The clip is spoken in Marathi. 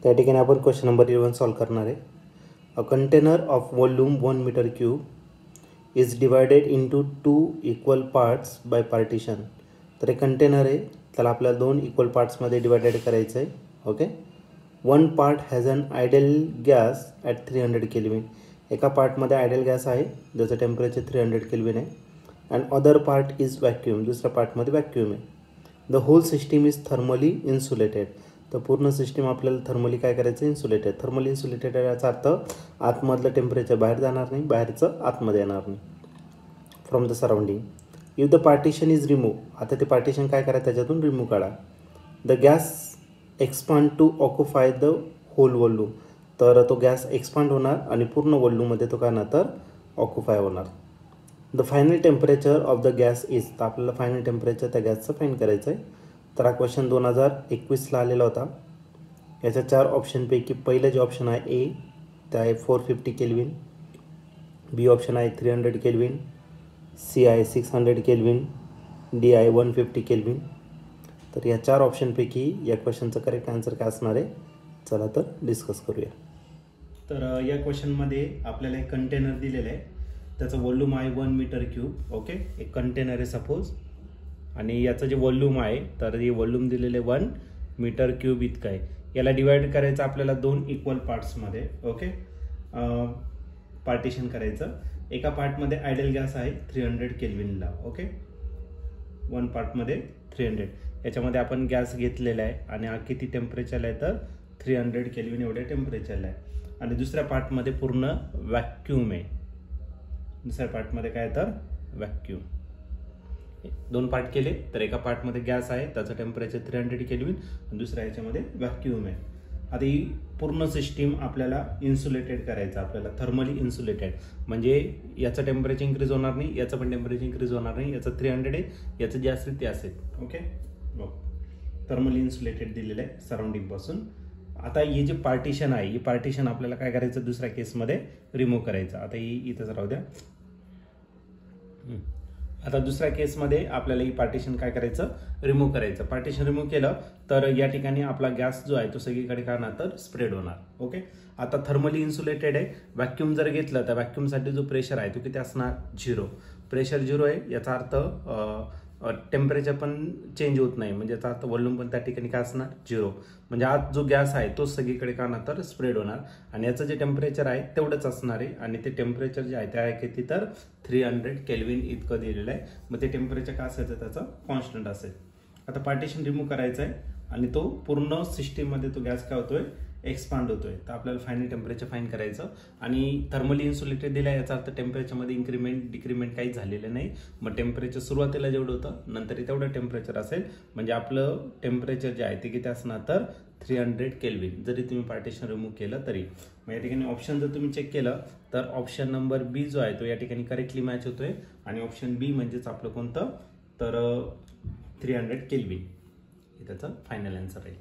त्या ठिकाणी आपण क्वेश्चन नंबर 11 सॉल्व करणार आहे. A container of volume 1 metre cube is divided into 2 equal parts by partition. तर एक कंटेनर आहे, त्याला आपल्याला 2 इक्वल पार्ट्समध्ये डिवायडेड करायचं आहे. Okay. One part has an ideal gas at 300 kelvin. एका पार्टमध्ये आयडल गॅस आहे ज्याचं टेम्परेचर 300 केल्विन आहे. And other part is vacuum. दुसऱ्या पार्टमध्ये वॅक्यूम आहे. The whole system is thermally insulated. तर पूर्ण सिस्टीम आपल्याला थर्मली काय करायचं, इन्सुलेटेड. थर्मली इन्सुलेटेड याचा अर्थ आतमधलं टेम्परेचर बाहेर जाणार नाही, बाहेरचं आतमध्ये येणार नाही from the surrounding. If the partition is remove. आता ते पार्टिशन काय करा, त्याच्यातून रिमूव्ह काढा. The gas expand to occupy the whole volume. तर तो गॅस एक्सपांड होणार आणि पूर्ण वॉल्यूममध्ये तो काय होणार, तर ऑक्युपाय होणार. The final temperature of the gas is. तर आपल्याला फायनल टेम्परेचर त्या गॅसचं फाईंड करायचं आहे. तर हा क्वेश्चन 2021ला आलेला होता. याच्या 4 ऑप्शनपैकी पहिलं जे ऑप्शन आहे ए, ते आहे 450 केल्विन. बी ऑप्शन आहे 300 केल्विन. सी आहे 600 केल्विन. डी आहे 150 केल्विन. तर या 4 ऑप्शनपैकी या क्वेश्चनचं करेक्ट आन्सर काय असणार आहे, चला तर डिस्कस करूया. तर या क्वेश्चनमध्ये आपल्याला एक कंटेनर दिलेलं आहे, त्याचं वॉल्यूम आहे 1 मीटर क्यूब. ओके. एक कंटेनर आहे सपोज, आणि याचं जे वॉल्यूम आहे, तर हे वॉल्यूम दिलेले 1 मीटर क्यूब इतकं आहे. याला डिवाइड करायचं आपल्याला 2 इक्वल पार्ट्समध्ये. ओके. पार्टिशन करायचं. एका पार्टमध्ये आयडल गॅस आहे 300 केल्विनला. ओके. 1 पार्टमध्ये 300. याच्यामध्ये आपण गॅस घेतलेला आहे आणि हा किती टेम्परेचरला आहे, तर 300 केल्विन एवढ्या टेम्परेचरला आहे. आणि दुसऱ्या पार्टमध्ये पूर्ण वॅक्यूम आहे. दुसऱ्या पार्टमध्ये काय, तर वॅक्यूम. 2 पार्ट केले तर एका पार्टमध्ये गॅस आहे, त्याचं टेम्परेचर 300 केल्विन, आणि दुसऱ्या याच्यामध्ये वॅक्यूम आहे. आता ही पूर्ण सिस्टीम आपल्याला इन्सुलेटेड करायचं, आपल्याला थर्मली इन्सुलेटेड. म्हणजे याचं टेम्परेचर इन्क्रीज होणार नाही, याचं पण टेम्परेचर इन्क्रीज होणार नाही. याचं 300 आहे, याचं जे असेल ते असेल. ओके. थर्मली इन्सुलेटेड दिलेलं आहे सराउंडिंग पासून. आता हे जे पार्टिशन आहे, ही पार्टिशन आपल्याला काय करायचं, दुसऱ्या केसमध्ये रिमूव्ह करायचं. आता ही इथंच राहू द्या. आता दुसऱ्या केसमध्ये आपल्याला ही पार्टिशन काय करायचं, रिमूव्ह करायचं. पार्टिशन रिमूव्ह केलं तर या ठिकाणी आपला गॅस जो आहे तो सगळीकडे काय होणार, तर स्प्रेड होणार. ओके. आता थर्मली इन्सुलेटेड आहे. व्हॅक्यूम जर घेतलं तर व्हॅक्यूमसाठी जो प्रेशर आहे तो किती असणार, 0. प्रेशर 0 आहे, याचा अर्थ टेम्परेचर पण चेंज होत नाही, म्हणजे याचा अर्थ व्हॉल्यूम पण त्या ठिकाणी काय असणार, 0. म्हणजे आज जो गॅस आहे तो सगळीकडे काय होणार, तर स्प्रेड होणार. आणि याचं जे टेम्परेचर आहे तेवढंच असणार आहे. आणि ते टेम्परेचर जे आहे ते आहे किती, तर 300 केल्विन इतकं दिलेलं आहे. मग ते टेम्परेचर काय असायचं, त्याचं कॉन्स्टंट असेल. आता पार्टिशन रिमूव्ह करायचं आहे आणि तो पूर्ण सिस्टीममध्ये तो गॅस काय होतोय, एक्सपांड होतोय. तर आपल्याला फायनल टेम्परेचर फाईंड करायचं. आणि थर्मली इन्सुलेटेड दिलं आहे, याचा अर्थ टेम्परेचरमध्ये इन्क्रीमेंट डिक्रीमेंट काही झालेलं नाही. मग टेम्परेचर सुरुवातीला जेवढं होतं नंतर तेवढं टेम्परेचर असेल. म्हणजे आपलं टेम्परेचर जे आहे ते किती असणार, तर 300 केल्विन. जरी तुम्ही पार्टिशन रिमूव्ह केलं तरी. मग या ठिकाणी ऑप्शन जर तुम्ही चेक केलं तर ऑप्शन नंबर बी जो आहे तो या ठिकाणी करेक्टली मॅच होतोय. आणि ऑप्शन बी म्हणजेच आपलं कोणतं, तर 300 केल्विन हे त्याचं फायनल आन्सर आहे.